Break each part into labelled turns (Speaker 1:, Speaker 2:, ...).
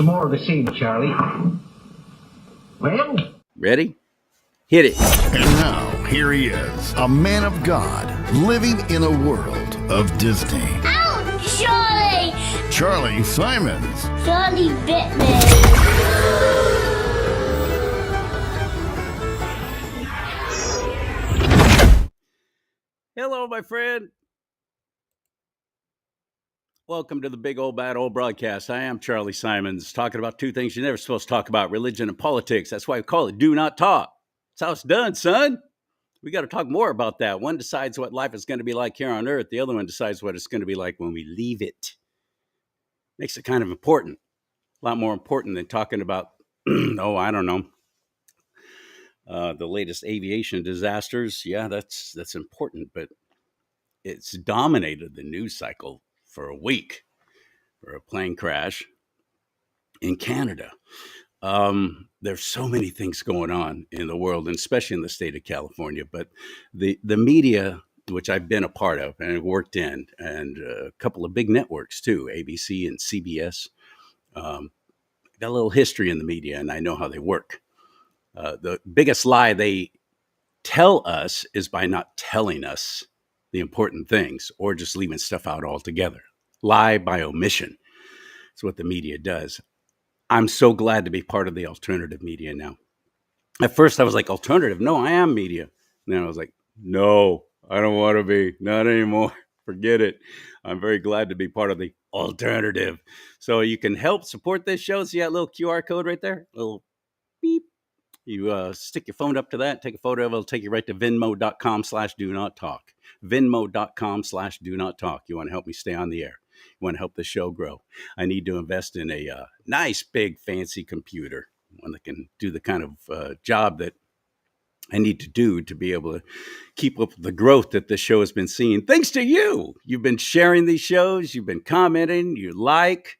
Speaker 1: some more of the same, Charlie. Well,
Speaker 2: Ready? Hit it.
Speaker 3: And now, here he is, a man of God, living in a world of Disney.
Speaker 4: Ouch, Charlie!
Speaker 3: Charlie Simons.
Speaker 4: Charlie bit me.
Speaker 2: Hello, my friend. Welcome to the Big Old Bad Old Broadcast. I am Charlie Simons, talking about two things you're never supposed to talk about, religion and politics. That's why we call it Do Not Talk. That's how it's done, son. We got to talk more about that. One decides what life is going to be like here on Earth. The other one decides what it's going to be like when we leave it. Makes it kind of important. A lot more important than talking about, I don't know, the latest aviation disasters. Yeah, that's important, but it's dominated the news cycle for a week for a plane crash in Canada. There's so many things going on in the world, and especially in the state of California. But the media, which I've been a part of and worked in, and a couple of big networks too, ABC and CBS, got a little history in the media, and I know how they work. The biggest lie they tell us is by not telling us the important things or just leaving stuff out altogether. Lie by omission. That's what the media does. I'm so glad to be part of the alternative media now. At first I was like, alternative? No, I am media. And then I was like, no, I don't want to be. Not anymore. Forget it. I'm very glad to be part of the alternative. So you can help support this show. See that little QR code right there? A little beep. You stick your phone up to that, take a photo of it. It'll take you right to Venmo.com/DoNotTalk. Venmo.com/DoNotTalk. You want to help me stay on the air. You want to help the show grow. I need to invest in a nice, big, fancy computer, one that can do the kind of job that I need to do to be able to keep up with the growth that this show has been seeing. Thanks to you. You've been sharing these shows. You've been commenting. You like.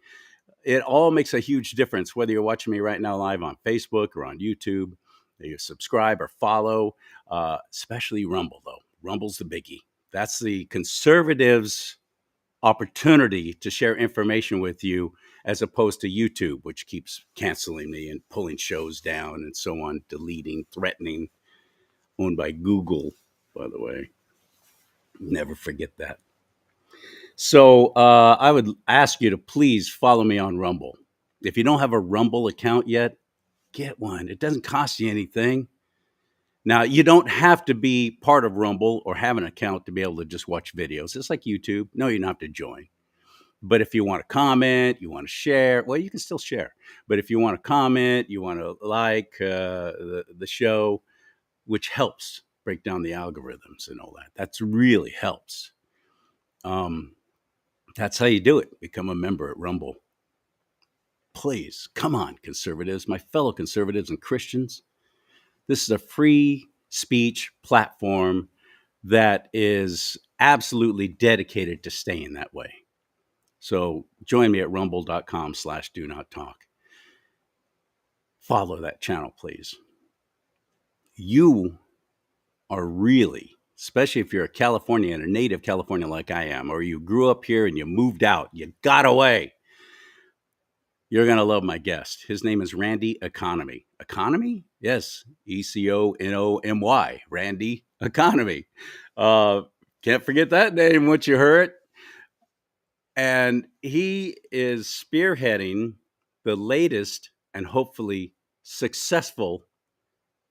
Speaker 2: It all makes a huge difference, whether you're watching me right now live on Facebook or on YouTube. You subscribe or follow, especially Rumble, though. Rumble's the biggie. That's the conservatives' opportunity to share information with you, as opposed to YouTube, which keeps canceling me and pulling shows down and so on, deleting, threatening. Owned by Google, by the way. Never forget that. So I would ask you to please follow me on Rumble. If you don't have a Rumble account yet, get one. It doesn't cost you anything. Now, you don't have to be part of Rumble or have an account to be able to just watch videos. It's like YouTube. No, you don't have to join. But if you want to comment, you want to share, well, you can still share. But if you want to comment, you want to like the show, which helps break down the algorithms and all that. That's really helps. That's how you do it. Become a member at Rumble. Please, come on, conservatives, my fellow conservatives and Christians. This is a free speech platform that is absolutely dedicated to staying that way. So join me at rumble.com/DoNotTalk. Follow that channel, please. You are really, especially if you're a Californian, a native Californian like I am, or you grew up here and you moved out, you got away. You're going to love my guest. His name is Randy Economy. Economy? Yes. Economy. Randy Economy. Can't forget that name once you heard it. And he is spearheading the latest and hopefully successful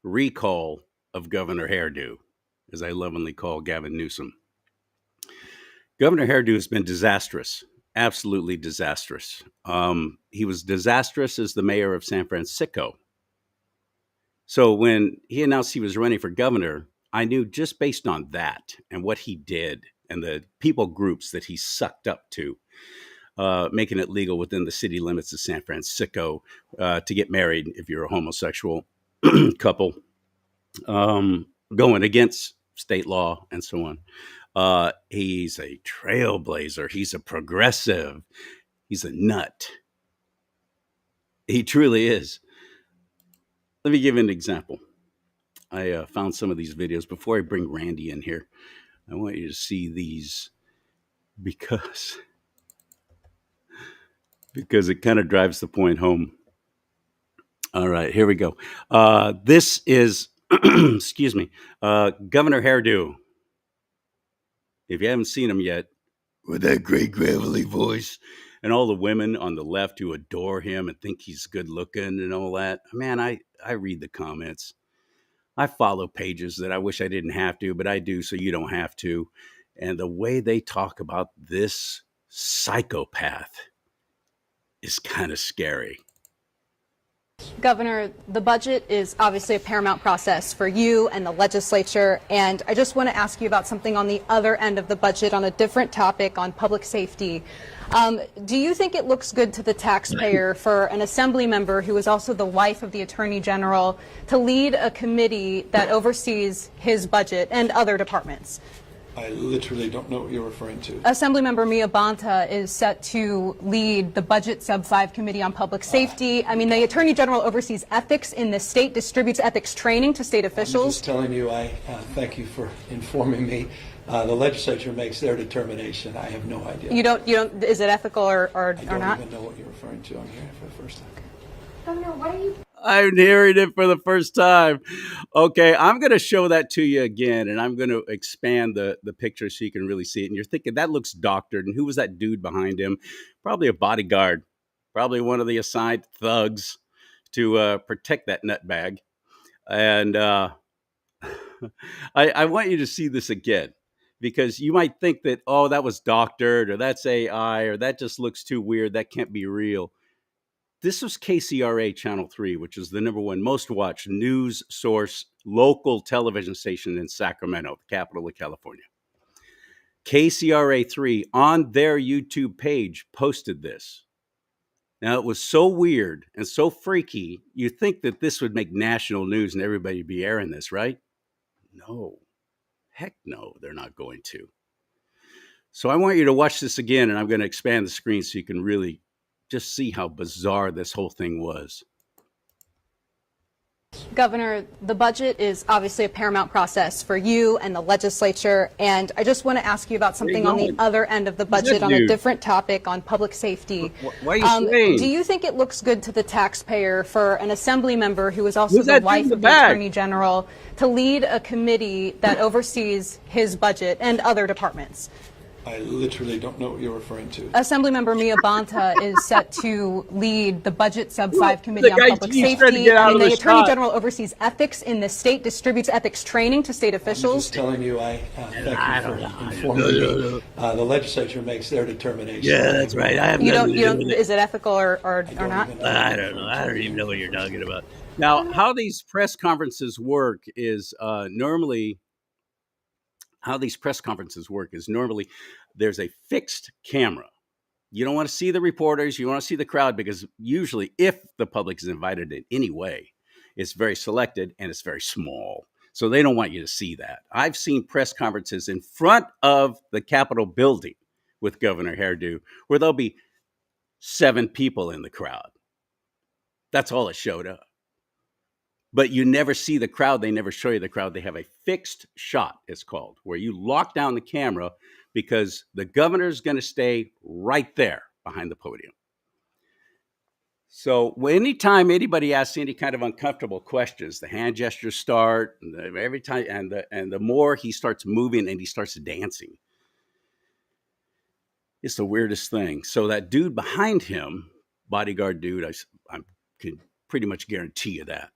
Speaker 2: recall of Governor Hairdo, as I lovingly call Gavin Newsom. Governor Hairdo has been disastrous. Absolutely disastrous. He was disastrous as the mayor of San Francisco. So when he announced he was running for governor, I knew just based on that and what he did and the people groups that he sucked up to, making it legal within the city limits of San Francisco to get married if you're a homosexual couple, going against state law and so on. He's a trailblazer. He's a progressive. He's a nut. He truly is. Let me give you an example. I found some of these videos. Before I bring Randy in here, I want you to see these because because it kind of drives the point home. All right, here we go. This is, excuse me, Governor Hairdo. If you haven't seen him yet, with that great gravelly voice, and all the women on the left who adore him and think he's good looking and all that. Man, I read the comments. I follow pages that I wish I didn't have to, but I do, so you don't have to. And the way they talk about this psychopath is kind of scary.
Speaker 5: Governor, the budget is obviously a paramount process for you and the legislature, and I just want to ask you about something on the other end of the budget on a different topic on public safety. Do you think it looks good to the taxpayer for an assembly member who is also the wife of the Attorney General to lead a committee that oversees his budget and other departments?
Speaker 6: I literally don't know what you're referring to.
Speaker 5: Assemblymember Mia Bonta is set to lead the Budget Sub-5 Committee on Public Safety. I mean, the Attorney General oversees ethics in the state, distributes ethics training to state officials.
Speaker 6: I'm just telling you, I thank you for informing me. The legislature makes their determination. I have no idea.
Speaker 5: You don't, is it ethical or
Speaker 6: I
Speaker 5: not?
Speaker 6: don't even know what you're referring to. I'm hearing it for the first time.
Speaker 4: Governor, what are you?
Speaker 2: I'm hearing it for the first time. Okay, I'm going to show that to you again, and I'm going to expand the picture so you can really see it. And you're thinking, that looks doctored. And who was that dude behind him? Probably a bodyguard, probably one of the assigned thugs to protect that nutbag. And I want you to see this again, because you might think that, oh, that was doctored, or that's AI, or that just looks too weird. That can't be real. This was KCRA Channel 3, which is the #1 most watched news source local television station in Sacramento, the capital of California. KCRA 3 on their YouTube page posted this. Now, it was so weird and so freaky, you'd think that this would make national news and everybody would be airing this, right? No. Heck no, they're not going to. So I want you to watch this again, and I'm going to expand the screen so you can really just see how bizarre this whole thing was.
Speaker 5: Governor, the budget is obviously a paramount process for you and the legislature, and I just want to ask you about something on the other end of the budget on a different topic on public safety.
Speaker 2: Why are you saying?
Speaker 5: Do you think it looks good to the taxpayer for an assembly member who is also the wife of the Attorney General to lead a committee that oversees his budget and other departments?
Speaker 6: I literally don't know what you're referring to.
Speaker 5: Assemblymember Mia Bonta is set to lead the Budget Sub-5 Committee on Public
Speaker 2: he's trying to
Speaker 5: Safety.
Speaker 2: get out of
Speaker 5: The
Speaker 2: the
Speaker 5: Attorney
Speaker 2: shot.
Speaker 5: General oversees ethics in the state, distributes ethics training to state
Speaker 6: I'm
Speaker 5: officials.
Speaker 6: just telling you, I thank you for informing me. The legislature makes their determination.
Speaker 2: Yeah, that's right. I have
Speaker 5: You
Speaker 2: nothing
Speaker 5: don't,
Speaker 2: to do with it.
Speaker 5: is it ethical or not?
Speaker 2: I don't know. I don't even know what you're talking about. Now, how these press conferences work is normally there's a fixed camera. You don't want to see the reporters. You want to see the crowd, because usually if the public is invited in any way, it's very selected and it's very small. So they don't want you to see that. I've seen press conferences in front of the Capitol building with Governor Hairdo where there'll be 7 people in the crowd. That's all that showed up. But you never see the crowd. They never show you the crowd. They have a fixed shot, it's called, where you lock down the camera because the governor's going to stay right there behind the podium. So anytime anybody asks any kind of uncomfortable questions, the hand gestures start, and every time, and the more he starts moving and he starts dancing. It's the weirdest thing. So that dude behind him, bodyguard dude, I can pretty much guarantee you that,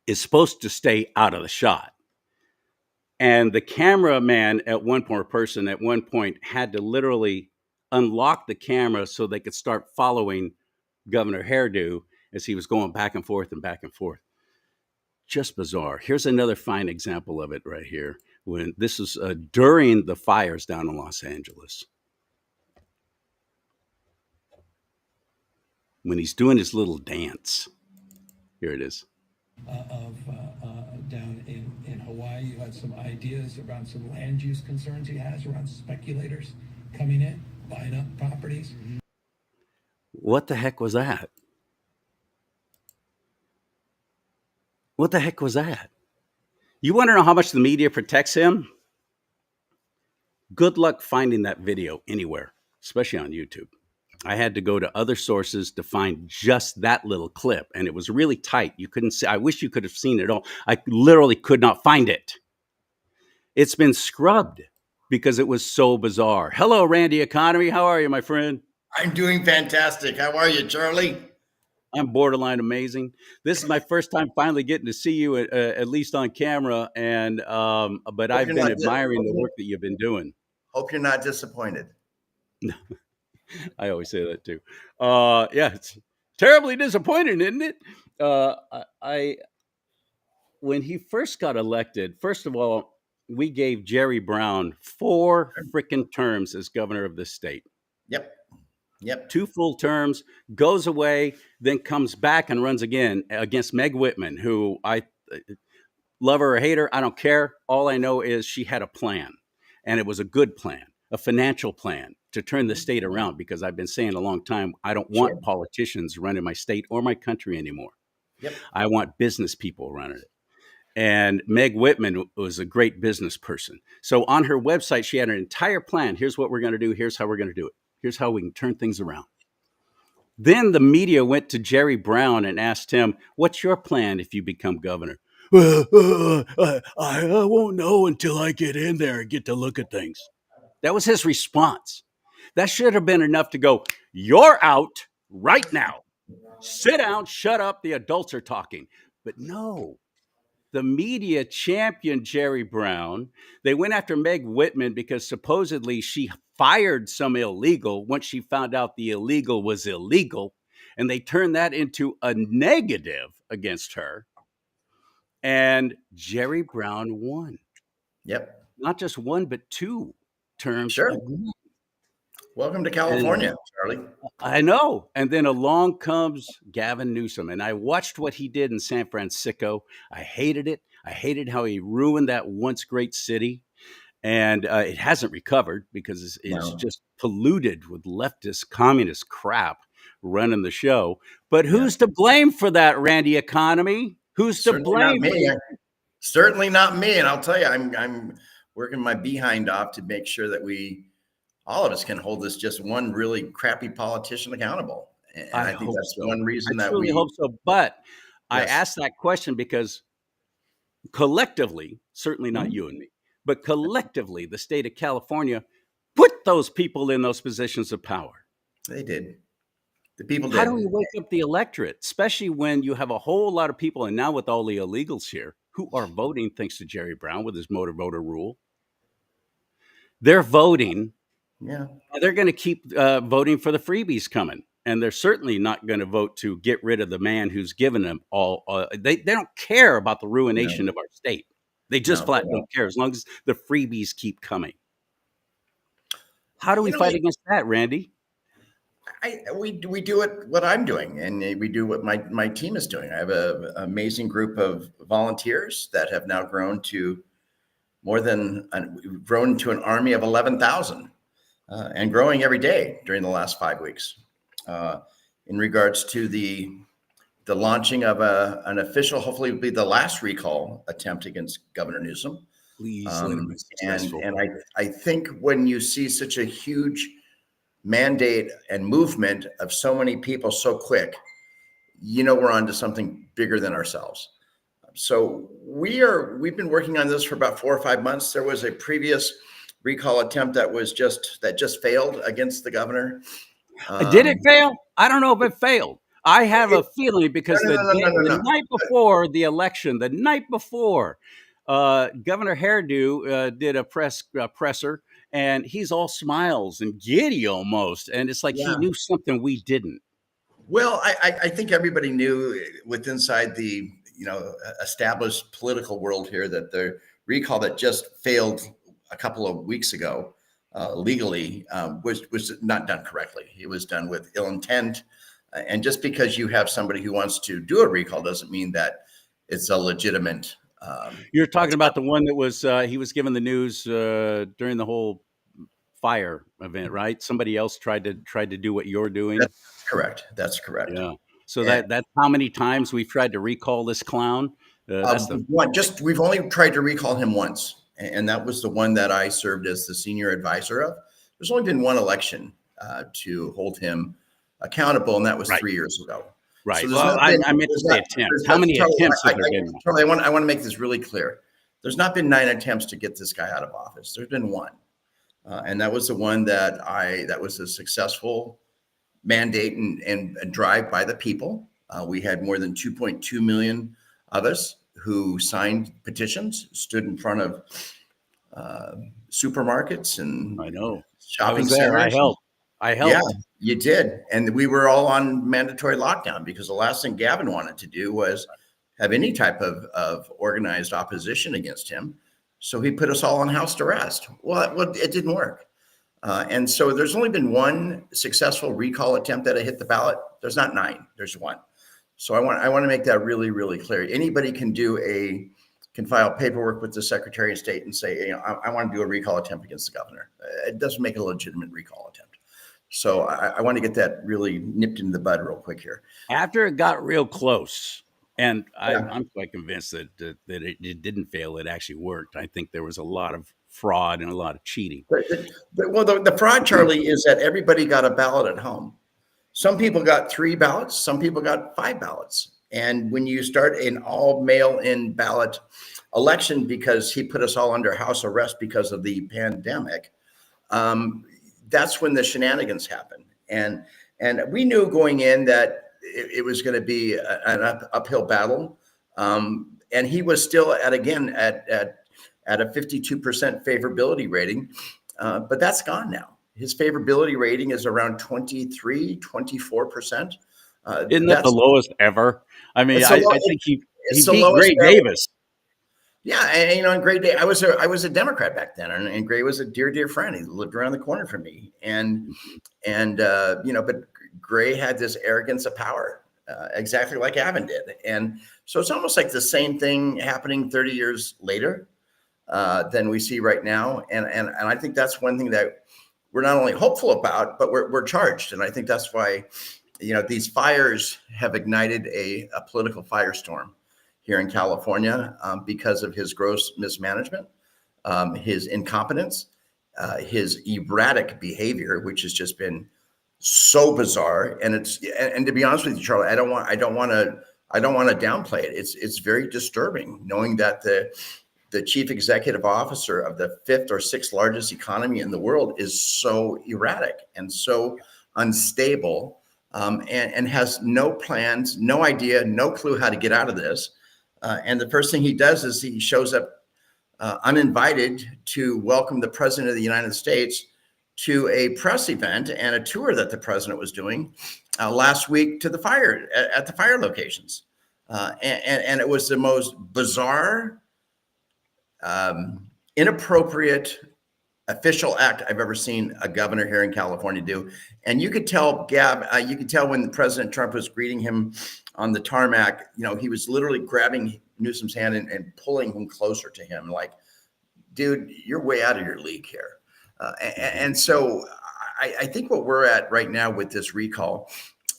Speaker 2: is supposed to stay out of the shot. And the cameraman at one point had to literally unlock the camera so they could start following Governor Hairdo as he was going back and forth and back and forth. Just bizarre. Here's another fine example of it right here. When this is during the fires down in Los Angeles. When he's doing his little dance. Here it is.
Speaker 7: Down in Hawaii, you had some ideas around some land use concerns he has around speculators coming in, buying up properties.
Speaker 2: What the heck was that? What the heck was that? You want to know how much the media protects him? Good luck finding that video anywhere, especially on YouTube. I had to go to other sources to find just that little clip, and it was really tight. You couldn't see. I wish you could have seen it all. I literally could not find it. It's been scrubbed because it was so bizarre. Hello, Randy Economy. How are you, my friend?
Speaker 8: I'm doing fantastic. How are you, Charlie?
Speaker 2: I'm borderline amazing. This is my first time finally getting to see you at least on camera, and but I've been admiring the work that you've been doing.
Speaker 8: Hope you're not disappointed.
Speaker 2: I always say that too. Yeah, it's terribly disappointing, isn't it? I when he first got elected, first of all, we gave Jerry Brown 4 freaking terms as governor of the state.
Speaker 8: Yep.
Speaker 2: 2 full terms, goes away, then comes back and runs again against Meg Whitman, who I love her or hate her. I don't care. All I know is she had a plan, and it was a good plan, a financial plan to turn the state around, because I've been saying a long time, I don't want politicians running my state or my country anymore.
Speaker 8: Yep.
Speaker 2: I want business people running it. And Meg Whitman was a great business person. So on her website, she had an entire plan. Here's what we're going to do. Here's how we're going to do it. Here's how we can turn things around. Then the media went to Jerry Brown and asked him, what's your plan if you become governor? I won't know until I get in there and get to look at things. That was his response. That should have been enough to go, you're out right now. Sit down, shut up, the adults are talking. But no, the media championed Jerry Brown. They went after Meg Whitman because supposedly she fired some illegal once she found out the illegal was illegal. And they turned that into a negative against her. And Jerry Brown won.
Speaker 8: Yep.
Speaker 2: Not just 1, but 2 terms.
Speaker 8: Sure. Welcome to California, Charlie.
Speaker 2: I know. And then along comes Gavin Newsom. And I watched what he did in San Francisco. I hated it. I hated how he ruined that once great city. And it hasn't recovered because it's just polluted with leftist, communist crap running the show. But who's to blame for that, Randy Economy? Who's to blame?
Speaker 8: Certainly not me. And I'll tell you, I'm working my behind off to make sure that all of us can hold this just one really crappy politician accountable. And I think that's one reason that we
Speaker 2: hope so. But I asked that question because collectively, certainly not you and me, but collectively, the state of California put those people in those positions of power.
Speaker 8: They did. The people did.
Speaker 2: How do we wake up the electorate, especially when you have a whole lot of people, and now with all the illegals here, who are voting thanks to Jerry Brown with his motor voter rule? They're voting.
Speaker 8: Yeah.
Speaker 2: They're going to keep voting for the freebies coming. And they're certainly not going to vote to get rid of the man who's given them all. They don't care about the ruination of our state. They just flat don't care as long as the freebies keep coming. How do we fight against that, Randy?
Speaker 8: We do what I'm doing, and we do what my team is doing. I have an amazing group of volunteers that have now grown to an army of 11,000 and growing every day during the last 5 weeks. In regards to the launching of an official, hopefully will be the last recall attempt against Governor Newsom.
Speaker 2: Please let him be successful.
Speaker 8: And I think when you see such a huge mandate and movement of so many people so quick, we're on to something bigger than ourselves. So we've been working on this for about 4 or 5 months. There was a previous recall attempt that just failed against the governor.
Speaker 2: Did it fail? I don't know if it failed. I have a feeling because the night before the election, Governor Hairdo did a presser, and he's all smiles and giddy almost. And it's like he knew something we didn't.
Speaker 8: Well, I think everybody knew inside the established political world here that the recall that just failed a couple of weeks ago legally was not done correctly. It was done with ill intent. And just because you have somebody who wants to do a recall doesn't mean that it's a legitimate.
Speaker 2: You're talking about the one that was he was given the news during the whole fire event, right? Somebody else tried to do what you're doing.
Speaker 8: That's correct.
Speaker 2: Yeah. So that's how many times we've tried to recall this clown.
Speaker 8: We've only tried to recall him once, and that was the one that I served as the senior advisor of. There's only been one election to hold him accountable, and that was
Speaker 2: Right.
Speaker 8: 3 years ago.
Speaker 2: Right.
Speaker 8: So there's
Speaker 2: Well,
Speaker 8: not
Speaker 2: I
Speaker 8: been-
Speaker 2: meant to
Speaker 8: there's
Speaker 2: say
Speaker 8: not-
Speaker 2: attempts.
Speaker 8: there's
Speaker 2: How
Speaker 8: not-
Speaker 2: many
Speaker 8: Charlie,
Speaker 2: attempts have there been?
Speaker 8: Charlie, I want to make this really clear. There's not been 9 attempts to get this guy out of office. There's been one, and that was the one that was a successful mandate and drive by the people. We had more than 2.2 million of us who signed petitions, stood in front of supermarkets and
Speaker 2: I know. I
Speaker 8: shopping
Speaker 2: was there.
Speaker 8: centers.
Speaker 2: I helped.
Speaker 8: Yeah, you did. And we were all on mandatory lockdown because the last thing Gavin wanted to do was have any type of organized opposition against him. So he put us all on house arrest. Well, it didn't work. And so there's only been one successful recall attempt that hit the ballot. There's not 9, there's one. So I want to make that really, really clear. Anybody can file paperwork with the Secretary of State and say, I want to do a recall attempt against the governor. It doesn't make a legitimate recall attempt. So I want to get that really nipped in the bud real quick here.
Speaker 2: After it got real close, and I'm quite convinced that it didn't fail. It actually worked. I think there was a lot of fraud and a lot of cheating.
Speaker 8: The fraud, Charlie, is that everybody got a ballot at home. Some people got 3 ballots. Some people got 5 ballots. And when you start an all mail-in ballot election, because he put us all under house arrest because of the pandemic, that's when the shenanigans happen. And we knew going in that it was going to be an uphill battle. And he was still at a 52% favorability rating, but that's gone now. His favorability rating is around 23, 24%.
Speaker 2: Isn't that the lowest ever? I mean, I think he beat Gray Davis.
Speaker 8: Yeah, and Gray Day, I was a Democrat back then, and Gray was a dear friend. He lived around the corner from me, but Gray had this arrogance of power, exactly like Avon did, and so it's almost like the same thing happening 30 years later than we see right now, and I think that's one thing that we're not only hopeful about, but we're charged, and I think that's why these fires have ignited a political firestorm here in California because of his gross mismanagement, his incompetence, his erratic behavior, which has just been so bizarre. And to be honest with you, Charlie, I don't want to downplay it. It's very disturbing knowing that the chief executive officer of the 5th or 6th largest economy in the world is so erratic and so unstable, and has no plans, no idea, no clue how to get out of this. And the first thing he does is he shows up uninvited to welcome the president of the United States to a press event and a tour that the president was doing last week to the fire locations. And it was the most bizarre, inappropriate official act I've ever seen a governor here in California do. And you could tell, Gab, when President Trump was greeting him on the tarmac, he was literally grabbing Newsom's hand and pulling him closer to him. Like, dude, you're way out of your league here. And so I think what we're at right now with this recall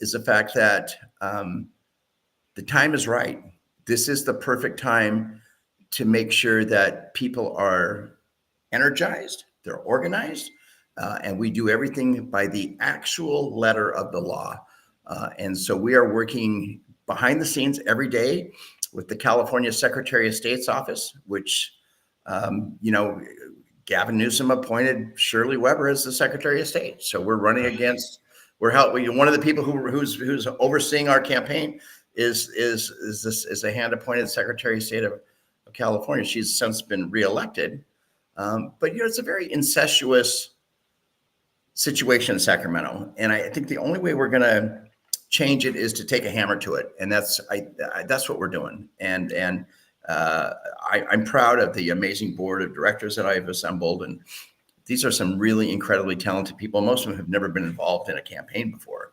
Speaker 8: is the fact that the time is right. This is the perfect time to make sure that people are energized, they're organized, and we do everything by the actual letter of the law. And so we are working behind the scenes every day with the California Secretary of State's office, which, Gavin Newsom appointed Shirley Weber as the Secretary of State. So we're running against, one of the people who's overseeing our campaign is a hand-appointed Secretary of State of California. She's since been reelected. But it's a very incestuous situation in Sacramento. And I think the only way we're going to change it is to take a hammer to it. And that's what we're doing. And I'm proud of the amazing board of directors that I've assembled. And these are some really incredibly talented people. Most of them have never been involved in a campaign before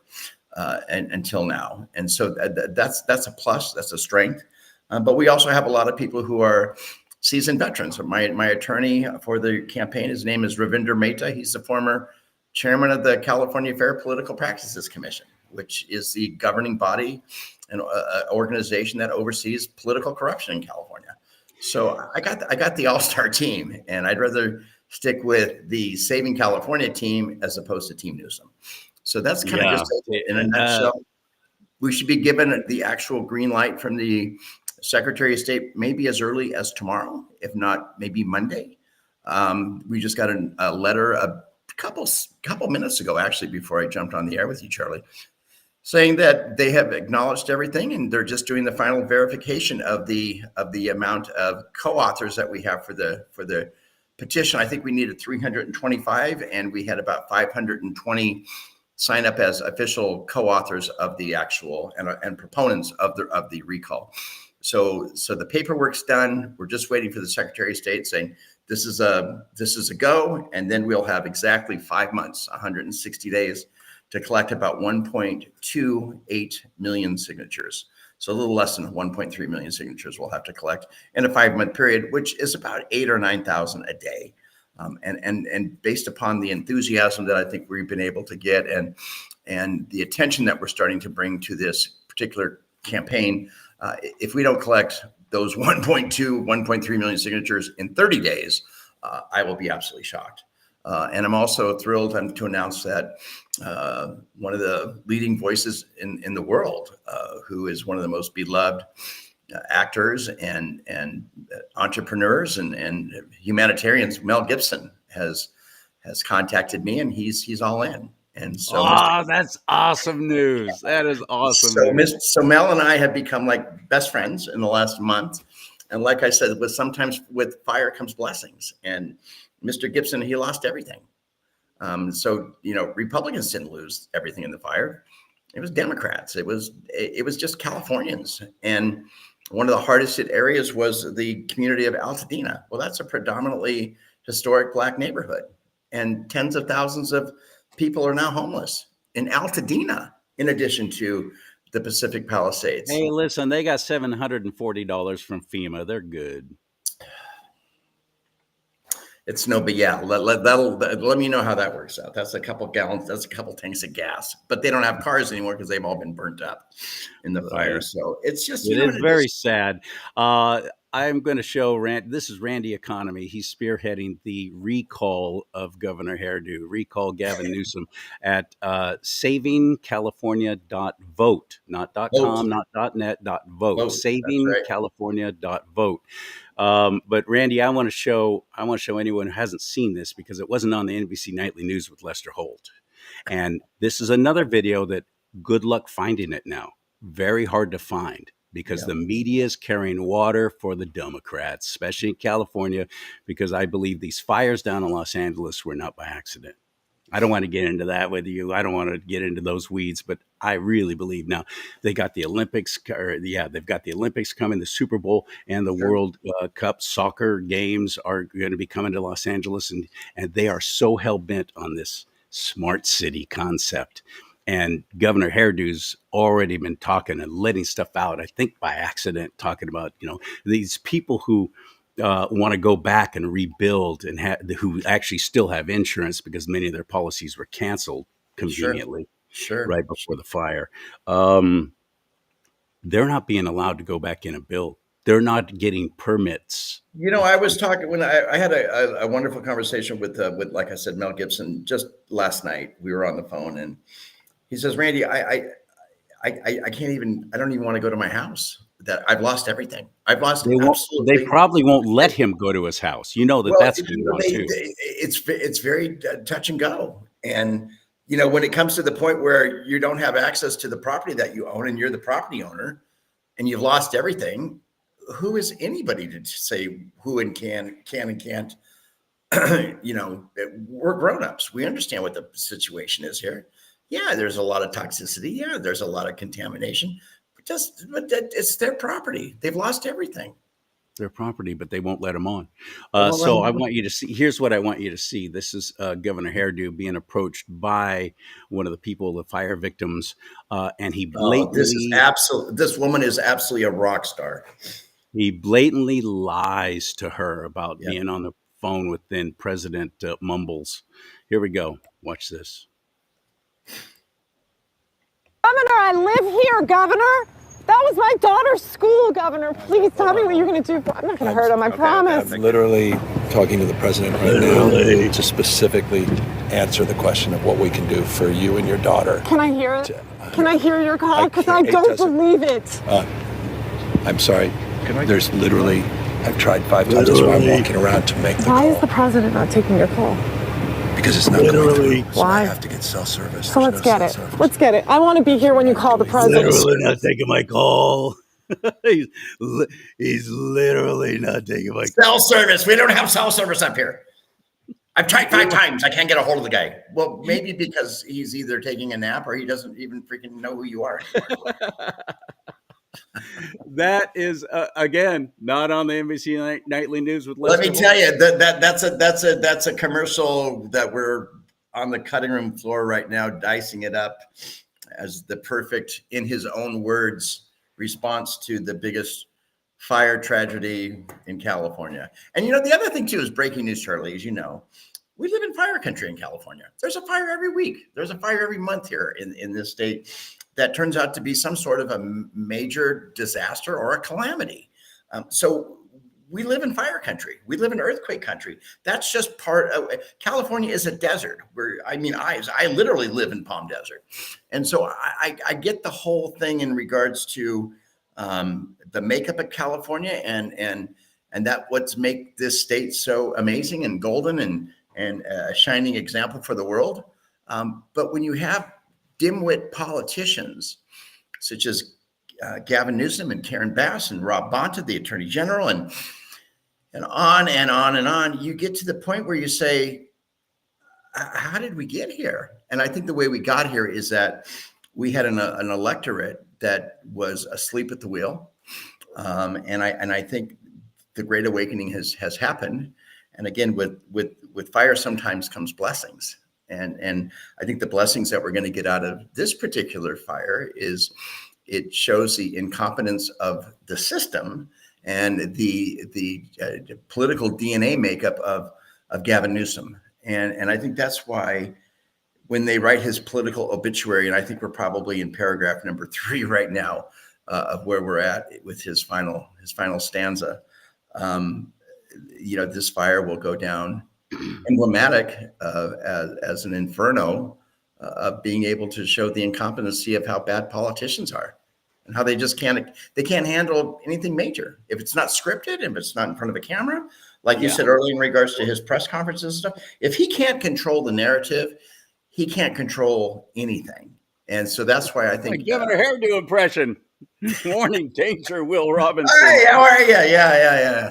Speaker 8: and until now. And so that's a plus, that's a strength. But we also have a lot of people who are seasoned veterans. My attorney for the campaign, his name is Ravinder Mehta. He's the former chairman of the California Fair Political Practices Commission, which is the governing body and organization that oversees political corruption in California. So I got the all-star team, and I'd rather stick with the Saving California team as opposed to Team Newsom. So that's kind of just in a nutshell. We should be given the actual green light from the Secretary of State maybe as early as tomorrow, if not maybe Monday. We just got a letter a couple minutes ago, actually, before I jumped on the air with you, Charlie, saying that they have acknowledged everything and they're just doing the final verification of the amount of co-authors that we have for the petition. I think we needed 325, and we had about 520 sign up as official co-authors of the actual and proponents of the recall. So the paperwork's done. We're just waiting for the Secretary of State saying this is a go, and then we'll have exactly 5 months, 160 days, to collect about 1.28 million signatures. So a little less than 1.3 million signatures we'll have to collect in a 5-month period, which is about 8,000 or 9,000 a day. And based upon the enthusiasm that I think we've been able to get and the attention that we're starting to bring to this particular campaign, if we don't collect those 1.3 million signatures in 30 days, I will be absolutely shocked. And I'm also thrilled to announce that one of the leading voices in the world, who is one of the most beloved actors and entrepreneurs and humanitarians, Mel Gibson, has contacted me, and he's all in. And so,
Speaker 2: that's awesome news. That is awesome.
Speaker 8: So Mel and I have become like best friends in the last month. And like I said, sometimes with fire comes blessings. And Mr. Gibson, he lost everything. So Republicans didn't lose everything in the fire. It was Democrats. It was just Californians. And one of the hardest hit areas was the community of Altadena. Well, that's a predominantly historic Black neighborhood, and tens of thousands of people are now homeless in Altadena, in addition to the Pacific Palisades.
Speaker 2: Hey, listen, they got $740 from FEMA. They're good.
Speaker 8: It's no, but yeah, let me know how that works out. That's a couple gallons. That's a couple tanks of gas, but they don't have cars anymore because they've all been burnt up in the fire. So it's just,
Speaker 2: it is very sad. I'm going to show this is Randy Economy. He's spearheading the recall of Governor Hairdo. Recall Gavin Newsom at savingcalifornia.vote, not .com, not .net, .vote. Savingcalifornia.vote. But Randy, I want to show anyone who hasn't seen this, because it wasn't on the NBC Nightly News with Lester Holt. And this is another video that good luck finding it now. Very hard to find, because the media is carrying water for the Democrats, especially in California, because I believe these fires down in Los Angeles were not by accident. I don't want to get into that with you. I don't want to get into those weeds, but I really believe now they got the Olympics, they've got the Olympics coming, the Super Bowl and the World Cup soccer games are going to be coming to Los Angeles, and they are so hell bent on this smart city concept. And Governor Hairdo's already been talking and letting stuff out, I think by accident, talking about, these people who want to go back and rebuild and who actually still have insurance, because many of their policies were canceled conveniently right before the fire. They're not being allowed to go back in and build. They're not getting permits.
Speaker 8: I was talking when I had a wonderful conversation with, like I said, Mel Gibson just last night. We were on the phone, and he says, Randy, I can't even, I don't even want to go to my house. That I've lost everything. I've lost absolutely.
Speaker 2: They probably won't let him go to his house. That's going on too.
Speaker 8: It's very touch and go. And, when it comes to the point where you don't have access to the property that you own, and you're the property owner, and you've lost everything, who is anybody to say who and can and can't? We're grown-ups. We understand what the situation is here. Yeah, there's a lot of toxicity. Yeah, there's a lot of contamination. But it's their property. They've lost everything.
Speaker 2: Their property, but they won't let them on. So I want you to see. Here's what I want you to see. This is Governor Hairdo being approached by one of the people, the fire victims, and he blatantly.
Speaker 8: This woman is absolutely a rock star.
Speaker 2: He blatantly lies to her about being on the phone with then President Mumbles. Here we go. Watch this.
Speaker 9: Governor, I live here, Governor. That was my daughter's school, Governor. Please tell me what you're going to do. I'm not going to hurt him, I promise.
Speaker 6: I'm literally talking to the president right now to specifically answer the question of what we can do for you and your daughter.
Speaker 9: Can I hear it? Can I hear your call? Because I don't believe it.
Speaker 6: I'm sorry. There's literally, I've tried 5 times. That's why I'm walking around to make the call.
Speaker 9: Why is the president not taking your call?
Speaker 6: Because it's not going through. So
Speaker 9: Why?
Speaker 6: I have to get cell service.
Speaker 9: So let's get it. Let's get it. I want to be here when you call the president.
Speaker 2: Literally not taking my call. he's literally not taking my call.
Speaker 8: Cell service. We don't have cell service up here. I've tried 5 times. I can't get a hold of the guy. Well, maybe because he's either taking a nap or he doesn't even freaking know who you are anymore.
Speaker 2: That is again not on the NBC Nightly News with.
Speaker 8: Let me tell you that's a commercial that we're on the cutting room floor right now, dicing it up as the perfect, in his own words, response to the biggest fire tragedy in California. And the other thing too is breaking news, Charlie. As you know, we live in fire country in California. There's a fire every week. There's a fire every month here in this state. That turns out to be some sort of a major disaster or a calamity. So we live in fire country. We live in earthquake country. That's just part of California is a desert I literally live in Palm Desert. And so I get the whole thing in regards to the makeup of California and that what's make this state so amazing and golden and a shining example for the world. But when you have dimwit politicians such as Gavin Newsom and Karen Bass and Rob Bonta, the Attorney General, and on and on and on, you get to the point where you say, how did we get here? And I think the way we got here is that we had an electorate that was asleep at the wheel. And I think the Great Awakening has happened. And again, with fire sometimes comes blessings. And I think the blessings that we're going to get out of this particular fire is it shows the incompetence of the system and the political DNA makeup of Gavin Newsom. And I think that's why when they write his political obituary, and I think we're probably in paragraph number 3 right now of where we're at with his final stanza, this fire will go down emblematic as an inferno of being able to show the incompetency of how bad politicians are and how they just can't handle anything major. If it's not scripted, if it's not in front of a camera, like you said earlier in regards to his press conferences and stuff, if he can't control the narrative, he can't control anything. And so that's why I think
Speaker 2: Governor Hairdo impression. Morning, danger, Will Robinson.
Speaker 8: Hey, how are you? Yeah.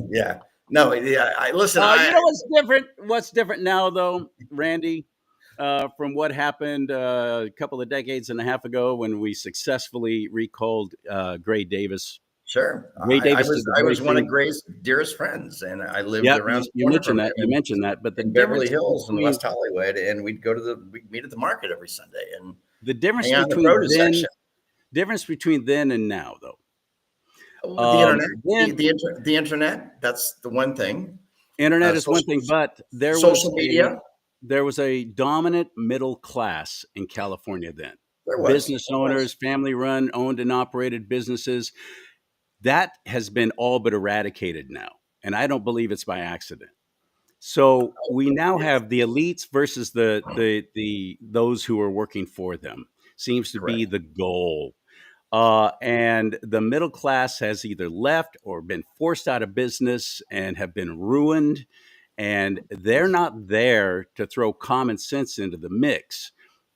Speaker 8: Yeah. No, I listen.
Speaker 2: You know what's different? What's different now, though, Randy, from what happened a couple of decades and a half ago when we successfully recalled Gray Davis.
Speaker 8: Sure,
Speaker 2: Gray Davis.
Speaker 8: I was one of Gray's dearest friends, and I lived around.
Speaker 2: You mentioned that, but the
Speaker 8: Beverly Hills and West Hollywood, and we'd meet at the market every Sunday, and
Speaker 2: the difference between then and now, though.
Speaker 8: The internet, that's the one thing.
Speaker 2: Internet is one thing, but
Speaker 8: social media.
Speaker 2: There was a dominant middle class in California then.
Speaker 8: Business
Speaker 2: owners, family-run, owned and operated businesses. That has been all but eradicated now, and I don't believe it's by accident. So we now have the elites versus those who are working for them. Seems to be the goal. And the middle class has either left or been forced out of business and have been ruined. And they're not there to throw common sense into the mix.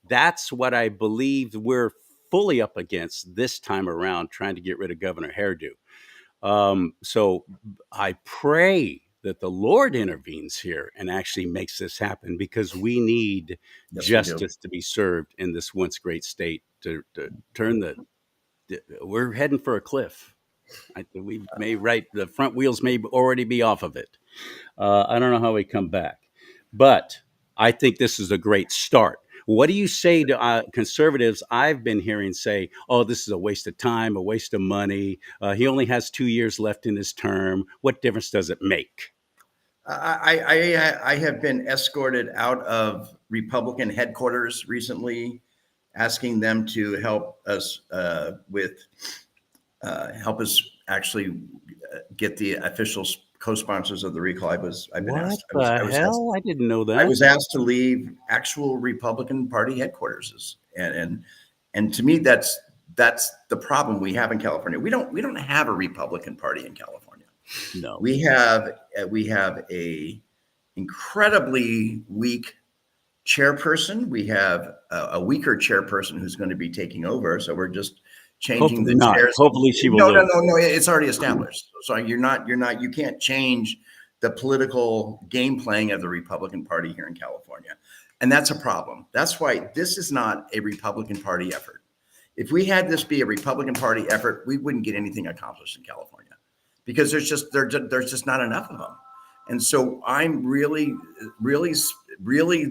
Speaker 2: That's what I believe we're fully up against this time around, trying to get rid of Governor Hairdo. So I pray that the Lord intervenes here and actually makes this happen, because we need justice to be served in this once great state to turn we're heading for a cliff. The front wheels may already be off of it. I don't know how we come back, but I think this is a great start. What do you say to conservatives I've been hearing say, oh, this is a waste of time, a waste of money. He only has 2 years left in his term. What difference does it make?
Speaker 8: I have been escorted out of Republican headquarters recently asking them to help us help us actually get the official co-sponsors of the recall. I've been
Speaker 2: What
Speaker 8: asked.
Speaker 2: the
Speaker 8: I was asked.
Speaker 2: hell? I didn't know
Speaker 8: I
Speaker 2: that.
Speaker 8: was asked to leave actual Republican Party headquarters, and to me, that's the problem we have in California. We don't have a Republican Party in California.
Speaker 2: No.
Speaker 8: We have a incredibly weak chairperson. We have a weaker chairperson who's going to be taking over. So we're just changing
Speaker 2: Hopefully
Speaker 8: the
Speaker 2: not.
Speaker 8: chairs.
Speaker 2: Hopefully she will
Speaker 8: No,
Speaker 2: live.
Speaker 8: no. It's already established. So you can't change the political game playing of the Republican Party here in California. And that's a problem. That's why this is not a Republican Party effort. If we had this be a Republican Party effort, we wouldn't get anything accomplished in California because there's just not enough of them. And so I'm really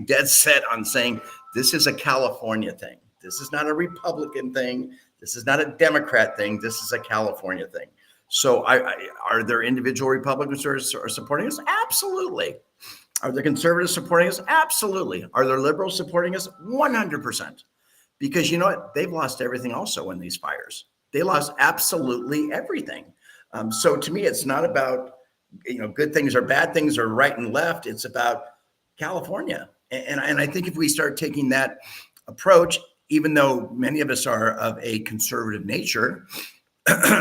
Speaker 8: dead set on saying this is a California thing. This is not a Republican thing. This is not a Democrat thing. This is a California thing. So are there individual Republicans who are supporting us? Absolutely. Are there conservatives supporting us? Absolutely. Are there liberals supporting us? 100%. Because you know what? They've lost everything also in these fires. They lost absolutely everything. So to me, it's not about good things or bad things or right and left. It's about California. And I think if we start taking that approach, even though many of us are of a conservative nature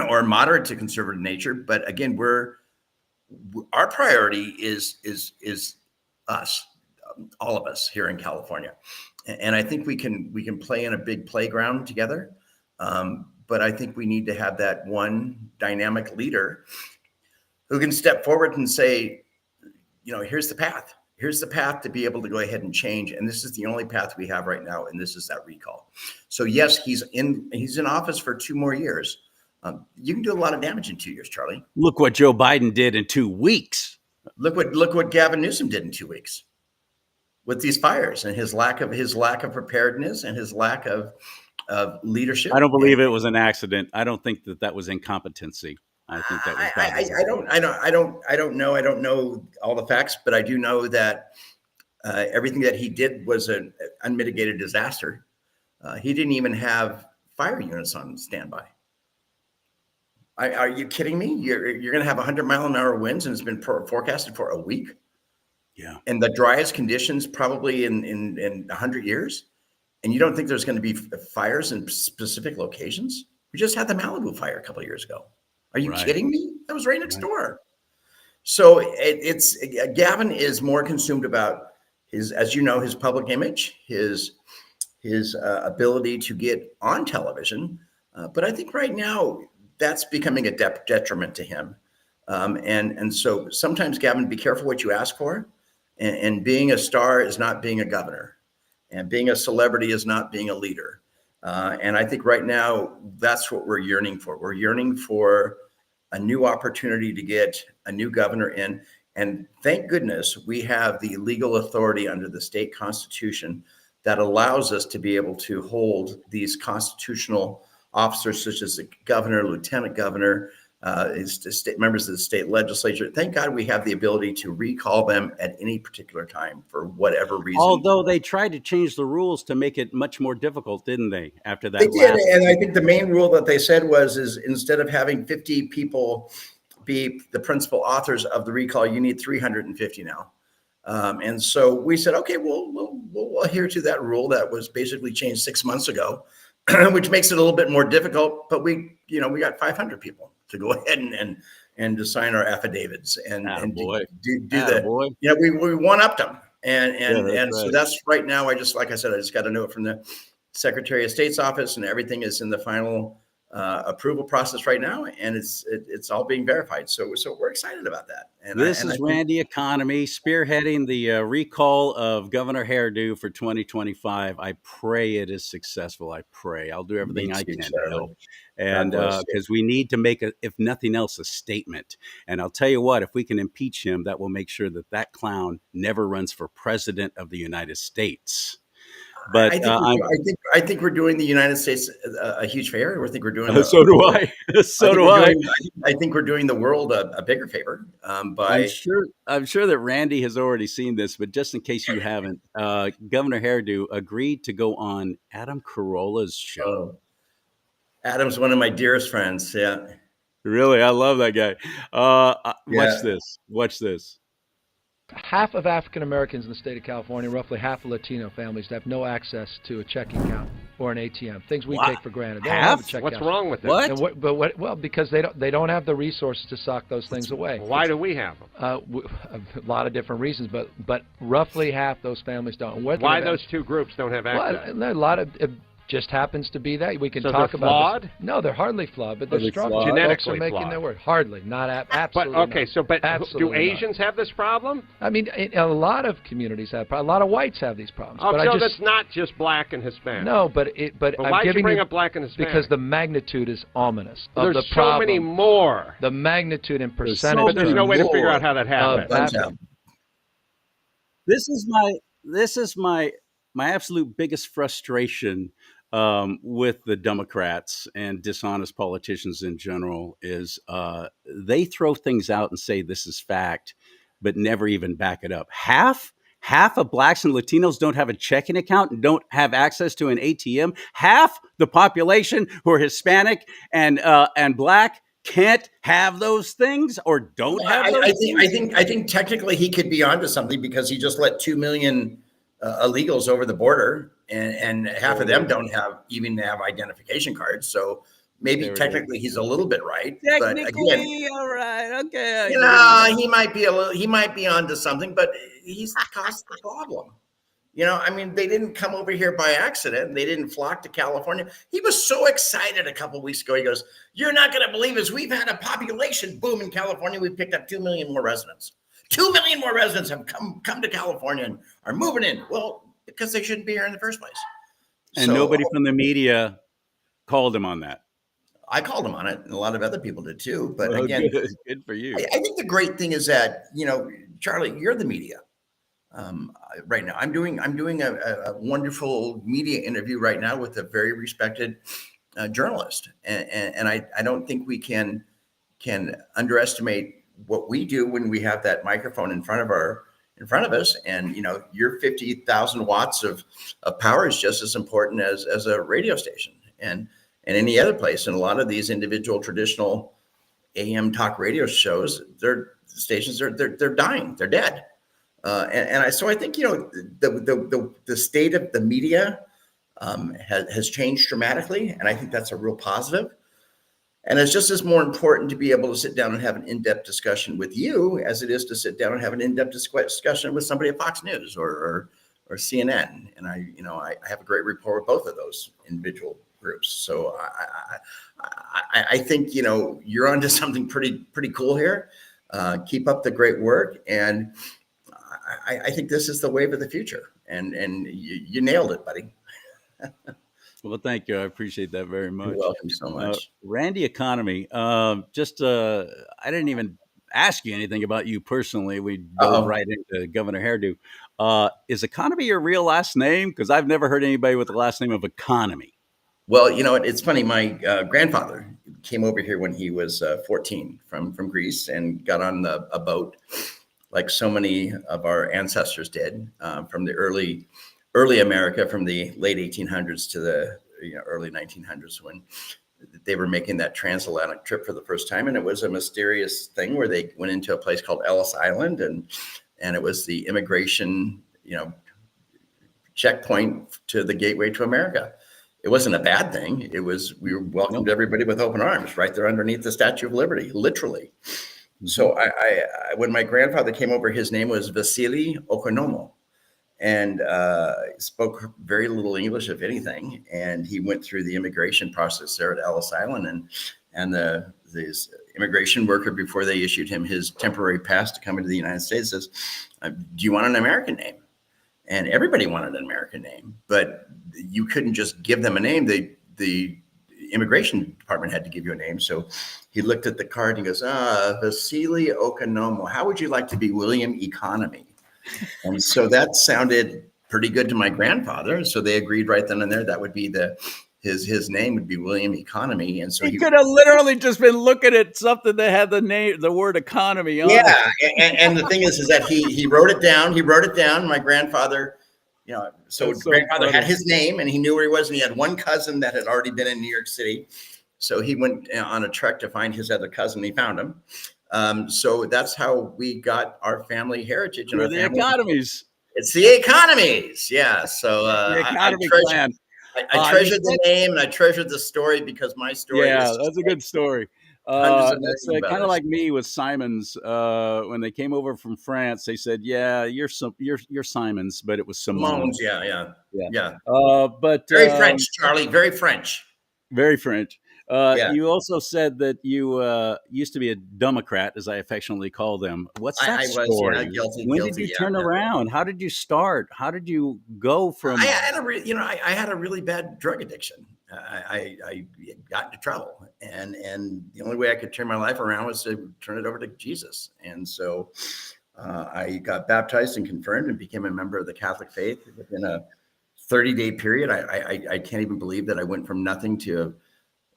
Speaker 8: or moderate to conservative nature, but again, our priority is us, all of us here in California. And I think we can play in a big playground together. But I think we need to have that one dynamic leader who can step forward and say, here's the path. Here's the path to be able to go ahead and change. And this is the only path we have right now. And this is that recall. So yes, he's in office for 2 more years. You can do a lot of damage in 2 years, Charlie.
Speaker 2: Look what Joe Biden did in 2 weeks.
Speaker 8: Look what Gavin Newsom did in 2 weeks with these fires and his lack of preparedness and his lack of leadership.
Speaker 2: I don't believe it was an accident. I don't think that was incompetency. I think that was bad design.
Speaker 8: I don't know. I don't know all the facts, but I do know that everything that he did was an unmitigated disaster. He didn't even have fire units on standby. Are you kidding me? You're going to have 100-mile-an-hour winds, and it's been forecasted for a week.
Speaker 2: Yeah.
Speaker 8: And the driest conditions probably in 100 years. And you don't think there's going to be fires in specific locations? We just had the Malibu fire a couple of years ago. Are you kidding me? That was right next door. So it's Gavin is more consumed about his public image, his ability to get on television. But I think right now that's becoming a detriment to him. And so sometimes, Gavin, be careful what you ask for. And being a star is not being a governor. And being a celebrity is not being a leader. And I think right now, that's what we're yearning for. We're yearning for a new opportunity to get a new governor in. And thank goodness we have the legal authority under the state constitution that allows us to be able to hold these constitutional officers, such as the governor, lieutenant governor, members of the state legislature. Thank God we have the ability to recall them at any particular time for whatever reason.
Speaker 2: Although they tried to change the rules to make it much more difficult, didn't they? After that,
Speaker 8: they did, and I think the main rule that they said is instead of having 50 people be the principal authors of the recall, you need 350 now. And so we said, okay, we'll adhere to that rule that was basically changed 6 months ago, which makes it a little bit more difficult. But we got 500 people to go ahead and to sign our affidavits and do the, we one-upped them. And so that's right now. Like I said, I just got a note from the Secretary of State's office, and everything is in the final approval process right now, and it's all being verified. So we're excited about that. And
Speaker 2: this is Randy Economy spearheading the recall of Governor Hairdo for 2025. I pray it is successful. I pray I'll do everything I can to help. And because we need to make, if nothing else, a statement. And I'll tell you what, if we can impeach him, that will make sure that clown never runs for president of the United States. But
Speaker 8: I think we're doing the United States a huge favor. I think we're doing.
Speaker 2: So do I. So do I.
Speaker 8: I think we're doing the world a bigger favor by.
Speaker 2: I'm sure that Randy has already seen this, but just in case you haven't, Governor Hairdo agreed to go on Adam Carolla's show.
Speaker 8: Oh, Adam's one of my dearest friends. Yeah.
Speaker 2: Really, I love that guy. Watch this. Watch this.
Speaker 10: Half of African Americans in the state of California, roughly half of Latino families, have no access to a checking account or an ATM. Things we take for granted. They don't have a checking
Speaker 11: What's
Speaker 10: account.
Speaker 11: wrong with
Speaker 2: that?
Speaker 10: What? Well, because they don't have the resources to sock those things away.
Speaker 11: Why do we have them?
Speaker 10: A lot of different reasons, but roughly half those families don't.
Speaker 11: Why those two groups don't have access?
Speaker 10: Well, a lot of it just happens to be that we can
Speaker 11: So
Speaker 10: talk
Speaker 11: they're
Speaker 10: about.
Speaker 11: flawed?
Speaker 10: This. No, they're hardly flawed, but they're struggling.
Speaker 11: Genetically
Speaker 10: Folks are making
Speaker 11: flawed.
Speaker 10: their word. Hardly, not absolutely.
Speaker 11: But okay,
Speaker 10: not.
Speaker 11: do
Speaker 10: Absolutely
Speaker 11: Asians have this problem?
Speaker 10: I mean, a lot of communities have. A lot of whites have these problems.
Speaker 11: Oh,
Speaker 10: but
Speaker 11: so that's not just black and Hispanic.
Speaker 10: No, but I'm
Speaker 11: why'd you
Speaker 10: giving
Speaker 11: bring up black and Hispanic?
Speaker 10: Because the magnitude is ominous. Of
Speaker 11: There's
Speaker 10: the
Speaker 11: so
Speaker 10: problem.
Speaker 11: many more.
Speaker 10: The magnitude and percentage.
Speaker 11: But there's no way to figure out how that happened.
Speaker 2: This is my absolute biggest frustration with the Democrats and dishonest politicians in general is they throw things out and say this is fact, but never even back it up. Half of blacks and Latinos don't have a checking account and don't have access to an ATM. Half the population who are Hispanic and black can't have those things or don't have those things.
Speaker 8: I think technically he could be onto something because he just let 2 million illegals over the border, and half of them don't even have identification cards. So maybe technically he's a little bit right.
Speaker 2: Technically,
Speaker 8: but again,
Speaker 2: all right, okay.
Speaker 8: He might be onto something, but he's caused the problem. I mean, they didn't come over here by accident. They didn't flock to California. He was so excited a couple of weeks ago. He goes, "You're not going to believe this. We've had a population boom in California. We've picked up 2 million more residents. 2 million more residents have come to California and are moving in." Well, because they shouldn't be here in the first place.
Speaker 2: And nobody from the media called him on that.
Speaker 8: I called him on it, and a lot of other people did too. But again,
Speaker 2: good for you.
Speaker 8: I think the great thing is that, Charlie, you're the media. Right now, I'm doing a wonderful media interview right now with a very respected journalist, and I don't think we can underestimate what we do when we have that microphone in front of us. And your 50,000 watts of power is just as important as a radio station and any other place. And a lot of these individual traditional AM talk radio shows, their stations they're dying, they're dead. So I think the state of the media has changed dramatically, and I think that's a real positive. And it's just as more important to be able to sit down and have an in-depth discussion with you as it is to sit down and have an in-depth discussion with somebody at Fox News or CNN. And I have a great rapport with both of those individual groups. So I think you're onto something pretty cool here. Keep up the great work, and I think this is the wave of the future. And you nailed it, buddy.
Speaker 2: Well, thank you. I appreciate that very much.
Speaker 8: You're welcome so much.
Speaker 2: Randy Economy, I didn't even ask you anything about you personally. We dove right into Governor Hairdo. Is Economy your real last name? Because I've never heard anybody with the last name of Economy.
Speaker 8: Well, it's funny. My grandfather came over here when he was 14 from Greece and got on a boat, like so many of our ancestors did, from the early America, from the late 1800s to the early 1900s, when they were making that transatlantic trip for the first time. And it was a mysterious thing where they went into a place called Ellis Island, and it was the immigration checkpoint to the gateway to America. It wasn't a bad thing. We welcomed everybody with open arms right there underneath the Statue of Liberty, literally. So I when my grandfather came over, his name was Vasily Okonomo, and spoke very little English, if anything. And he went through the immigration process there at Ellis Island, and this immigration worker, before they issued him his temporary pass to come into the United States, says, "Do you want an American name?" And everybody wanted an American name, but you couldn't just give them a name. The immigration department had to give you a name. So he looked at the card and goes, Vasily Okonomo, how would you like to be William Economy? And so that sounded pretty good to my grandfather. So they agreed right then and there that would be his name would be William Economy. And so
Speaker 2: he could have literally just been looking at something that had the word economy on it.
Speaker 8: Yeah, and the thing is that he wrote it down. He wrote it down. My grandfather, so grandfather had his name and he knew where he was. And he had one cousin that had already been in New York City. So he went on a trek to find his other cousin. He found him. So that's how we got our family heritage. And
Speaker 2: the economies.
Speaker 8: It's the economies. Yeah. So
Speaker 2: the economy plan.
Speaker 8: I treasured the name and I treasured the story because my story.
Speaker 2: Yeah, that's a good story. It's kind of like me with Simons. When they came over from France, they said, "Yeah, you're Simons," but it was Simons.
Speaker 8: Yeah.
Speaker 2: But
Speaker 8: very French, Charlie. Very French.
Speaker 2: Very French. You also said that you used to be a Democrat, as I affectionately call them. What's that story?
Speaker 8: Yeah, guilty,
Speaker 2: when did you turn around? How did you start? How did you go from?
Speaker 8: I had a really bad drug addiction. I got into trouble, and the only way I could turn my life around was to turn it over to Jesus. And so I got baptized and confirmed and became a member of the Catholic faith within a 30-day period. I can't even believe that I went from nothing to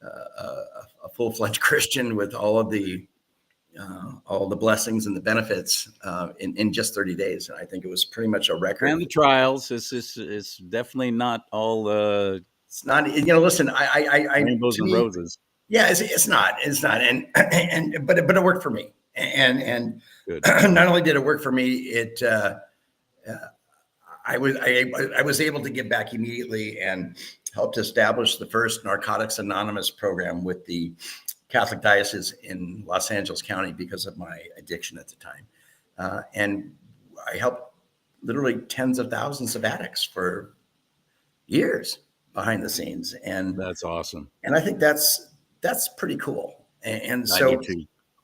Speaker 8: a full-fledged Christian with all the blessings and the benefits in just 30 days. And I think it was pretty much a record.
Speaker 2: And the trials is definitely not all.
Speaker 8: It's not. Listen.
Speaker 2: Rainbows and roses.
Speaker 8: Yeah, it's not. But it worked for me. And
Speaker 2: Good.
Speaker 8: Not only did it work for me, I was able to give back immediately and helped establish the first Narcotics Anonymous program with the Catholic Diocese in Los Angeles County because of my addiction at the time. And I helped literally tens of thousands of addicts for years behind the scenes. And
Speaker 2: that's awesome.
Speaker 8: And I think that's pretty cool. And so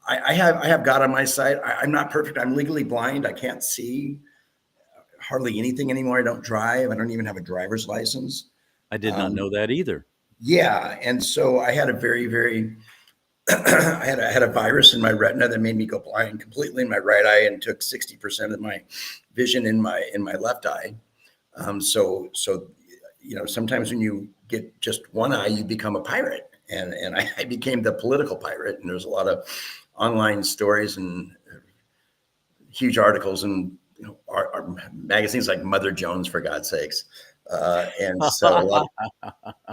Speaker 8: I have God on my side. I'm not perfect. I'm legally blind. I can't see hardly anything anymore. I don't drive. I don't even have a driver's license.
Speaker 2: I did not know that either.
Speaker 8: Yeah. And so I had a very, very, I had a virus in my retina that made me go blind completely in my right eye and took 60% of my vision in my left eye. So sometimes when you get just one eye, you become a pirate. And I became the political pirate. And there's a lot of online stories and huge articles and our magazines like Mother Jones, for God's sakes. And so,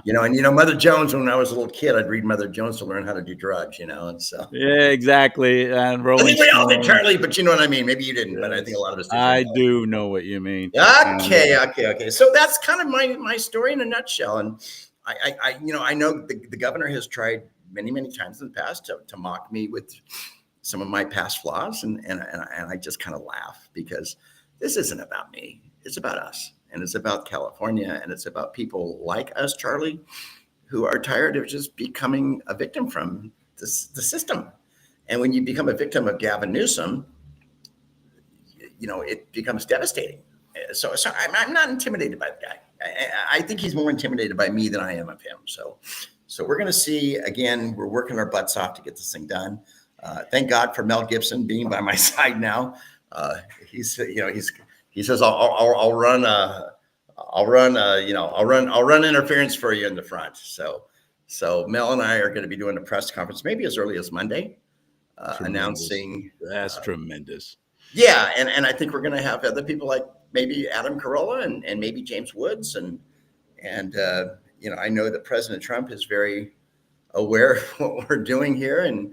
Speaker 8: Mother Jones, when I was a little kid, I'd read Mother Jones to learn how to do drugs, and so.
Speaker 2: Yeah, exactly. And
Speaker 8: I think we all did, Charlie, but you know what I mean? Maybe you didn't, but I think a lot of us did.
Speaker 2: I do know what you mean.
Speaker 8: Okay. So that's kind of my story in a nutshell. And I know the governor has tried many, many times in the past to mock me with some of my past flaws. And I just kind of laugh because this isn't about me. It's about us. And it's about California, and it's about people like us, Charlie, who are tired of just becoming a victim from the system. And when you become a victim of Gavin Newsom, it becomes devastating. So I'm not intimidated by the guy. I think he's more intimidated by me than I am of him. So we're going to see, again, we're working our butts off to get this thing done. Thank God for Mel Gibson being by my side now. He says, I'll run interference for you in the front. So Mel and I are going to be doing a press conference, maybe as early as Monday, announcing.
Speaker 2: That's tremendous.
Speaker 8: Yeah. And I think we're going to have other people like maybe Adam Carolla and maybe James Woods. And I know that President Trump is very aware of what we're doing here. And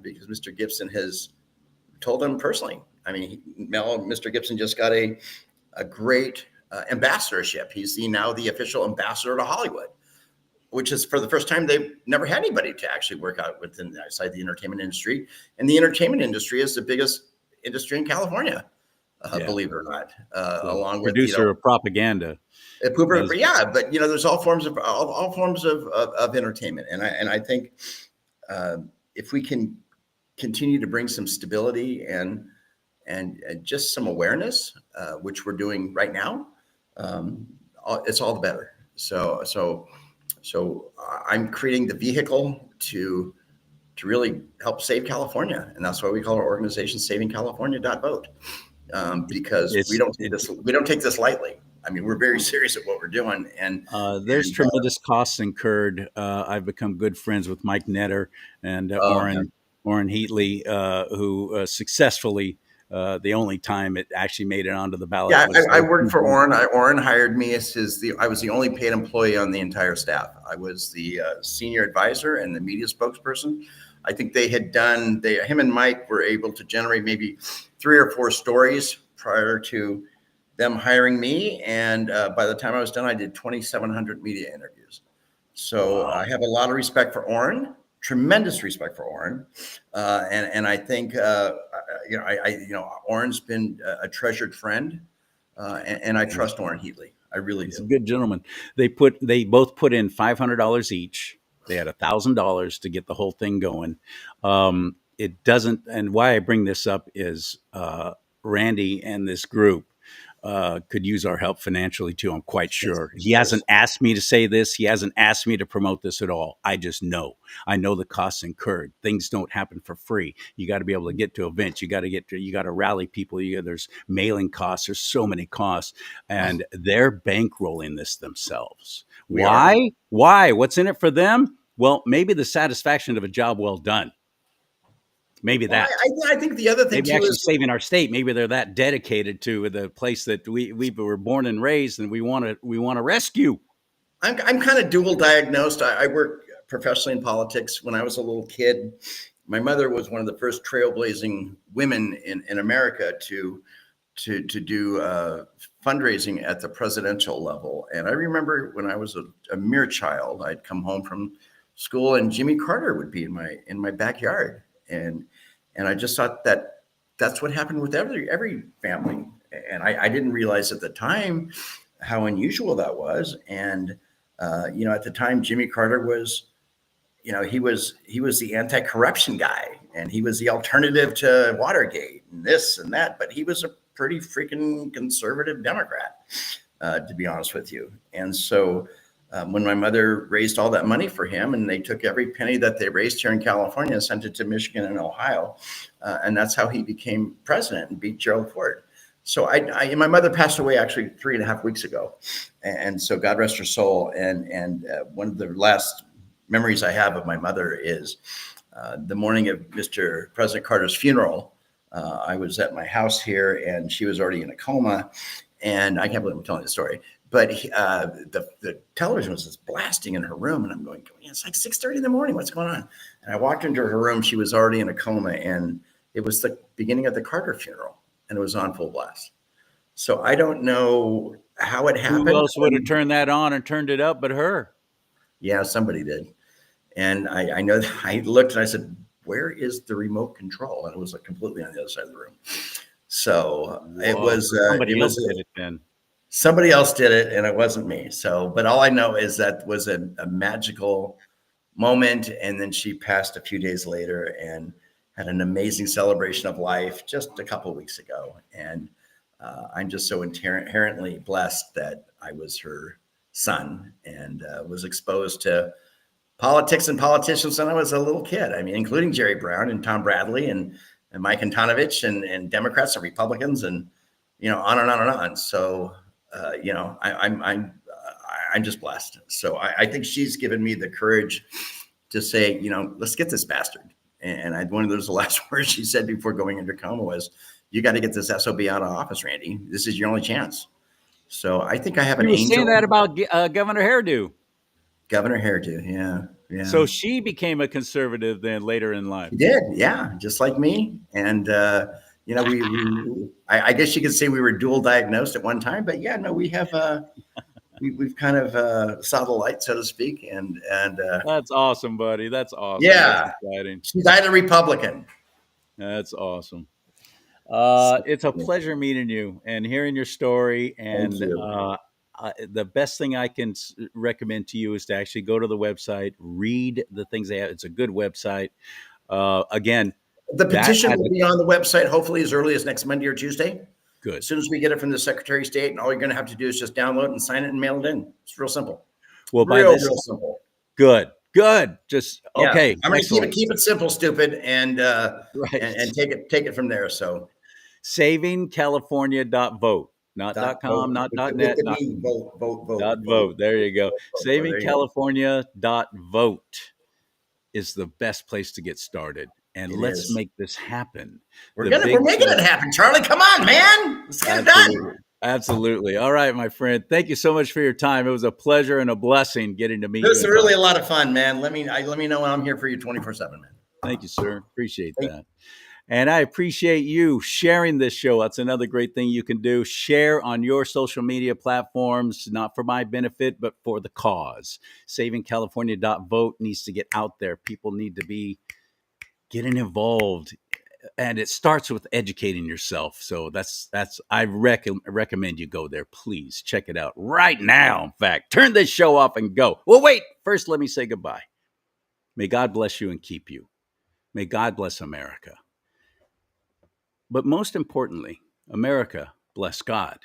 Speaker 8: because Mr. Gibson has told him personally. I mean, Mr. Gibson just got a great ambassadorship. He's now the official ambassador to Hollywood, which is for the first time they've never had anybody to actually work out outside the entertainment industry. And the entertainment industry is the biggest industry in California, believe it or not. Along with
Speaker 2: producer of propaganda.
Speaker 8: Yeah, but there's all forms of entertainment, and I think if we can continue to bring some stability and just some awareness, which we're doing right now, it's all the better. So I'm creating the vehicle to really help save California, and that's why we call our organization SavingCalifornia.vote, because we don't take this lightly. I mean, we're very serious at what we're doing. And
Speaker 2: there's tremendous costs incurred. I've become good friends with Mike Netter and Orrin Heatley, who successfully, the only time it actually made it onto the ballot.
Speaker 8: Yeah, I worked for Orrin. Orrin hired me as I was the only paid employee on the entire staff. I was the senior advisor and the media spokesperson. I think him and Mike were able to generate maybe 3 or 4 stories prior to them hiring me. And by the time I was done, I did 2,700 media interviews. So wow. I have a lot of respect for Orrin, tremendous respect for Orrin. And I think, Orrin's been a treasured friend, and I trust Orrin Heatley. I really do.
Speaker 2: He's a good gentleman. They both put in $500 each. They had $1,000 to get the whole thing going. It doesn't, and why I bring this up is Randy and this group could use our help financially too. I'm quite sure. He hasn't asked me to say this. He hasn't asked me to promote this at all. I just know. I know the costs incurred. Things don't happen for free. You got to be able to get to events. You got to rally people. There's mailing costs. There's so many costs, and they're bankrolling this themselves. Why? What's in it for them? Well, maybe the satisfaction of a job well done. Maybe that.
Speaker 8: I think the other thing
Speaker 2: maybe
Speaker 8: too
Speaker 2: actually
Speaker 8: is
Speaker 2: saving our state. Maybe they're that dedicated to the place that we were born and raised, and we want to rescue.
Speaker 8: I'm kind of dual diagnosed. I work professionally in politics. When I was a little kid, my mother was one of the first trailblazing women in America to do fundraising at the presidential level. And I remember when I was a mere child, I'd come home from school and Jimmy Carter would be in my backyard. And I just thought that's what happened with every family. And I didn't realize at the time how unusual that was. And, at the time, Jimmy Carter was, he was the anti-corruption guy, and he was the alternative to Watergate and this and that. But he was a pretty freaking conservative Democrat, to be honest with you. And so when my mother raised all that money for him, and they took every penny that they raised here in California and sent it to Michigan and Ohio, and that's how he became president and beat Gerald Ford. So my mother passed away actually 3.5 weeks ago, and so God rest her soul. And one of the last memories I have of my mother is the morning of Mr. President Carter's funeral. I was at my house here, and she was already in a coma, and I can't believe I'm telling the story. But the television was just blasting in her room, and I'm going, it's like 6:30 in the morning. What's going on? And I walked into her room. She was already in a coma, and it was the beginning of the Carter funeral, and it was on full blast. So I don't know how it happened.
Speaker 2: Who else would have turned that on and turned it up but her?
Speaker 8: Yeah, somebody did. And I know that I looked and I said, where is the remote control? And it was completely on the other side of the room. So it was
Speaker 2: somebody else did it then.
Speaker 8: Somebody else did it, and it wasn't me. So, but all I know is that was a magical moment. And then she passed a few days later and had an amazing celebration of life just a couple of weeks ago. And I'm just so inherently blessed that I was her son and was exposed to politics and politicians when I was a little kid. I mean, including Jerry Brown and Tom Bradley and Mike Antonovich and Democrats and Republicans and, on and on and on. So, I'm just blessed. So I think she's given me the courage to say, let's get this bastard. And one of those last words she said before going into coma was, you got to get this SOB out of office, Randy. This is your only chance. So I think I have an angel.
Speaker 2: You were saying that about Governor Hairdo.
Speaker 8: Governor Hairdo, yeah.
Speaker 2: So she became a conservative then later in life.
Speaker 8: She did, yeah, just like me. And, I guess you could say we were dual diagnosed at one time, but yeah, no, we have, we've kind of saw the light, so to speak. And
Speaker 2: that's awesome, buddy. That's awesome.
Speaker 8: Yeah.
Speaker 2: That's exciting.
Speaker 8: She died a Republican.
Speaker 2: That's awesome. It's a pleasure meeting you and hearing your story. And the best thing I can recommend to you is to actually go to the website, read the things they have. It's a good website. Again,
Speaker 8: the petition will be on the website hopefully as early as next Monday or Tuesday.
Speaker 2: Good.
Speaker 8: As soon as we get it from the Secretary of State, and all you're going to have to do is just download and sign it and mail it in. It's real simple.
Speaker 2: Well,
Speaker 8: real simple.
Speaker 2: Good. Just okay.
Speaker 8: Yeah. I'm going to keep it simple, stupid, and take it from there. So,
Speaker 2: savingcalifornia.vote. Not
Speaker 8: Dot
Speaker 2: .com,
Speaker 8: vote.
Speaker 2: not
Speaker 8: With
Speaker 2: .net,
Speaker 8: the
Speaker 2: not
Speaker 8: D, vote, vote, vote,
Speaker 2: .vote. There you go.
Speaker 8: There you go.
Speaker 2: SavingCalifornia.vote is the best place to get started. And
Speaker 8: It
Speaker 2: let's
Speaker 8: is.
Speaker 2: make this happen.
Speaker 8: We're making it happen, Charlie. Come on, man. Let's get it done.
Speaker 2: Absolutely. All right, my friend. Thank you so much for your time. It was a pleasure and a blessing getting to meet you.
Speaker 8: This is really a lot of fun, man. Let me know when I'm here for you 24/7, man.
Speaker 2: Thank you, sir. Appreciate that. And I appreciate you sharing this show. That's another great thing you can do. Share on your social media platforms, not for my benefit, but for the cause. SavingCalifornia.vote needs to get out there. People need to be getting involved. And it starts with educating yourself. So I recommend you go there. Please check it out right now. In fact, turn this show off and go. Well, wait, first let me say goodbye. May God bless you and keep you. May God bless America. But most importantly, America bless God